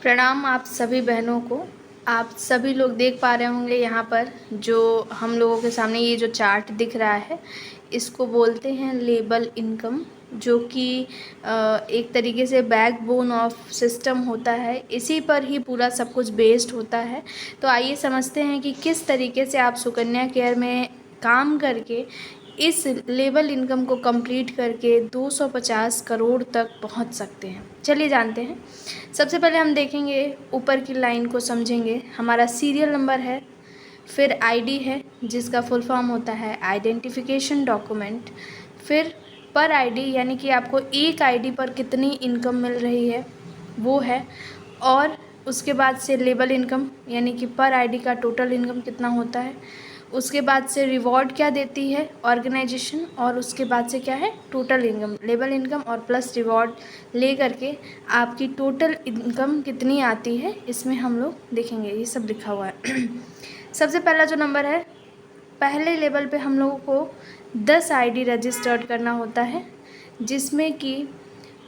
प्रणाम आप सभी बहनों को। आप सभी लोग देख पा रहे होंगे यहाँ पर जो हम लोगों के सामने ये जो चार्ट दिख रहा है, इसको बोलते हैं लेबल इनकम, जो कि एक तरीके से बैकबोन ऑफ सिस्टम होता है। इसी पर ही पूरा सब कुछ बेस्ड होता है। तो आइए समझते हैं कि किस तरीके से आप सुकन्या केयर में काम करके इस लेबल इनकम को कंप्लीट करके 250 करोड़ तक पहुंच सकते हैं। चलिए जानते हैं। सबसे पहले हम देखेंगे, ऊपर की लाइन को समझेंगे। हमारा सीरियल नंबर है, फिर आईडी है जिसका फुल फॉर्म होता है आइडेंटिफिकेशन डॉक्यूमेंट, फिर पर आईडी यानी कि आपको एक आईडी पर कितनी इनकम मिल रही है वो है, और उसके बाद से लेबल इनकम यानी कि पर आईडी का टोटल इनकम कितना होता है। उसके बाद से रिवॉर्ड क्या देती है ऑर्गेनाइजेशन, और उसके बाद से क्या है टोटल इनकम, लेबल इनकम और प्लस रिवॉर्ड ले करके आपकी टोटल इनकम कितनी आती है, इसमें हम लोग देखेंगे। ये सब लिखा हुआ है। सबसे पहला जो नंबर है, पहले लेवल पे हम लोगों को 10 आईडी रजिस्टर्ड करना होता है, जिसमें कि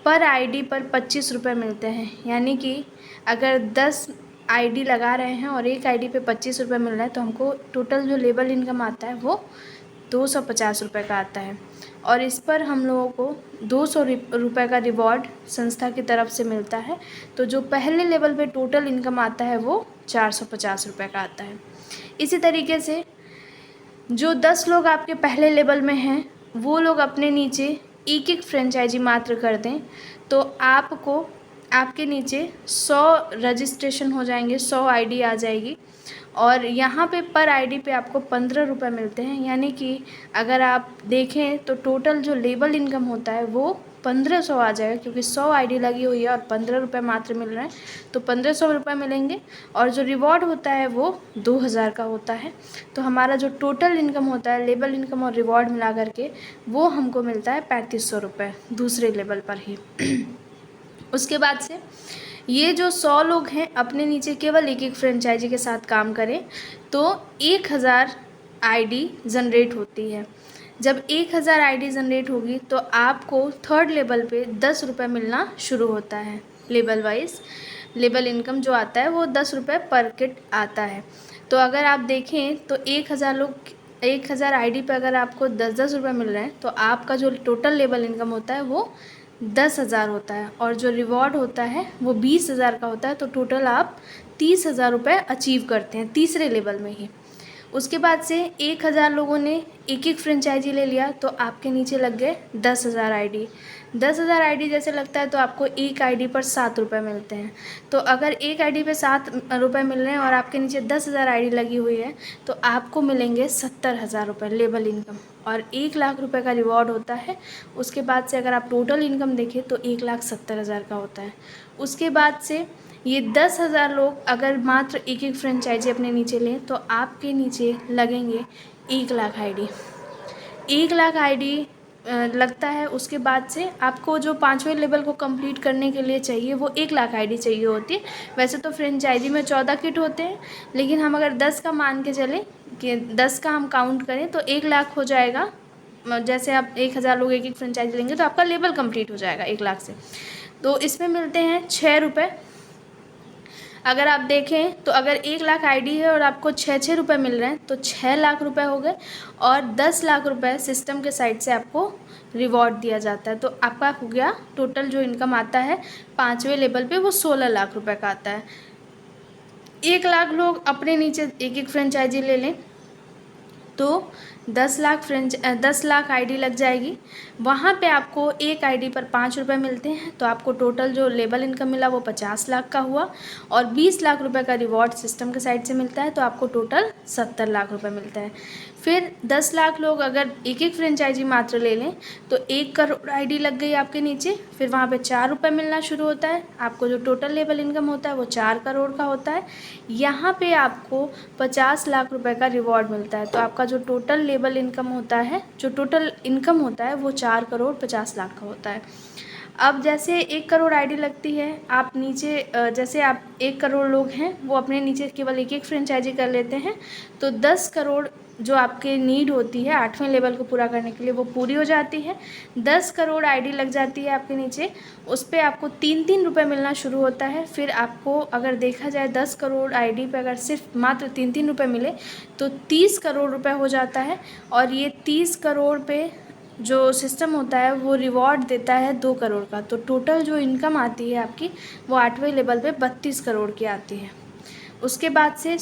पर आईडी पर 25 रुपये मिलते हैं। यानी कि अगर 10 आईडी लगा रहे हैं और एक आईडी पे 25 रुपये मिल रहा है, तो हमको टोटल जो लेबल इनकम आता है वो 250 रुपये का आता है। और इस पर हम लोगों को 200 रुपये का रिवॉर्ड संस्था की तरफ से मिलता है। तो जो पहले लेवल पे टोटल इनकम आता है वो 450 रुपये का आता है। इसी तरीके से जो 10 लोग आपके पहले लेवल में हैं, वो लोग अपने नीचे एक एक फ्रेंचाइजी मात्र कर दें, तो आपको आपके नीचे 100 रजिस्ट्रेशन हो जाएंगे, 100 आईडी आ जाएगी। और यहाँ पे पर आईडी पे आपको 15 रुपये मिलते हैं। यानी कि अगर आप देखें तो टोटल जो लेबल इनकम होता है वो 1500 आ जाएगा, क्योंकि 100 आईडी लगी हुई है और 15 रुपये मात्र मिल रहे हैं, तो 1500 रुपये मिलेंगे। और जो रिवॉर्ड होता है वो 2000 का होता है। तो हमारा जो टोटल इनकम होता है लेबल इनकम और रिवॉर्ड मिला करके वो हमको मिलता है 3500 रुपये दूसरे लेवल पर ही। उसके बाद से ये जो 100 लोग हैं अपने नीचे केवल एक एक फ्रेंचाइजी के साथ काम करें तो 1000 आईडी जनरेट होती है। जब 1000 आईडी जनरेट होगी तो आपको थर्ड लेवल पे 10 रुपये मिलना शुरू होता है। लेवल वाइज लेबल इनकम जो आता है वो 10 रुपये पर किट आता है। तो अगर आप देखें तो 1000 आईडी पे अगर आपको 10-10 रुपये मिल रहे हैं, तो आपका जो टोटल लेबल इनकम होता है वो 10,000 होता है, और जो रिवॉर्ड होता है वो 20,000 का होता है। तो टोटल आप 30,000 रुपये अचीव करते हैं तीसरे लेवल में ही। उसके बाद से 1000 लोगों ने एक एक फ्रेंचाइजी ले लिया, तो आपके नीचे लग गए 10,000 आईडी। 10,000 आईडी जैसे लगता है तो आपको एक आईडी पर 7 रुपये मिलते हैं। तो अगर एक आईडी पे 7 रुपये मिल रहे हैं और आपके नीचे 10,000 आईडी लगी हुई है, तो आपको मिलेंगे 70,000 रुपये लेबल इनकम, और 1,00,000 रुपये का रिवॉर्ड होता है। उसके बाद से अगर आप टोटल इनकम देखें तो 1,70,000 का होता है। उसके बाद से ये 10,000 लोग अगर मात्र एक एक फ्रेंचाइजी अपने नीचे लें, तो आपके नीचे लगेंगे 1,00,000 आईडी। 1,00,000 आईडी लगता है। उसके बाद से आपको जो 5वें लेवल को कंप्लीट करने के लिए चाहिए वो 1,00,000 आईडी चाहिए होती है। वैसे तो फ्रेंचाइजी में 14 किट होते हैं, लेकिन हम अगर 10 का मान के चलें कि 10 का हम काउंट करें तो 1,00,000 हो जाएगा। जैसे आप 1000 लोग एक एक फ्रेंचाइजी लेंगे तो आपका लेवल कंप्लीट हो जाएगा 1,00,000 से। तो इसमें मिलते हैं 6 रुपये। अगर आप देखें तो अगर 1,00,000 आईडी है और आपको 6 रुपये मिल रहे हैं तो 6,00,000 रुपये हो गए, और 10,00,000 रुपये सिस्टम के साइड से आपको रिवॉर्ड दिया जाता है। तो आपका हो गया टोटल जो इनकम आता है 5वें लेवल पे वो 16,00,000 रुपये का आता है। 1,00,000 लोग अपने नीचे एक एक फ्रेंचाइजी ले लें तो 10,00,000 आईडी लग जाएगी। वहाँ पे आपको एक आईडी पर 5 रुपये मिलते हैं, तो आपको टोटल जो लेबल इनकम मिला वो 50,00,000 का हुआ, और 20,00,000 रुपये का रिवॉर्ड सिस्टम के साइड से मिलता है, तो आपको टोटल 70,00,000 रुपये मिलता है। फिर 10,00,000 लोग अगर एक एक फ्रेंचाइजी मात्र ले लें तो 1 करोड़ आईडी लग गई आपके नीचे। फिर वहाँ पे 4 रुपये मिलना शुरू होता है। आपको जो टोटल लेबल इनकम होता है वो 4 करोड़ का होता है। यहाँ पे आपको 50,00,000 रुपये का रिवॉर्ड मिलता है। तो आपका जो टोटल लेबल इनकम होता है, जो टोटल इनकम होता है वो 4 करोड़ 50 लाख का होता है। अब जैसे 1 करोड़ आईडी लगती है, आप नीचे जैसे आप 1 करोड़ लोग हैं वो अपने नीचे केवल एक फ्रेंचाइजी कर लेते हैं, तो 10 करोड़ जो आपके नीड होती है 8वें लेवल को पूरा करने के लिए वो पूरी हो जाती है। 10 करोड़ आईडी लग जाती है आपके नीचे, उस पर आपको 3-3 रुपये मिलना शुरू होता है। फिर आपको अगर देखा जाए 10 करोड़ आईडी पे अगर सिर्फ मात्र 3-3 रुपये मिले तो 30 करोड़ रुपये हो जाता है। और ये 30 करोड़ पे जो सिस्टम होता है वो रिवॉर्ड देता है 2 करोड़ का। तो टोटल जो इनकम आती है आपकी वो 8वें लेवल पे 32 करोड़ की आती है। उसके बाद से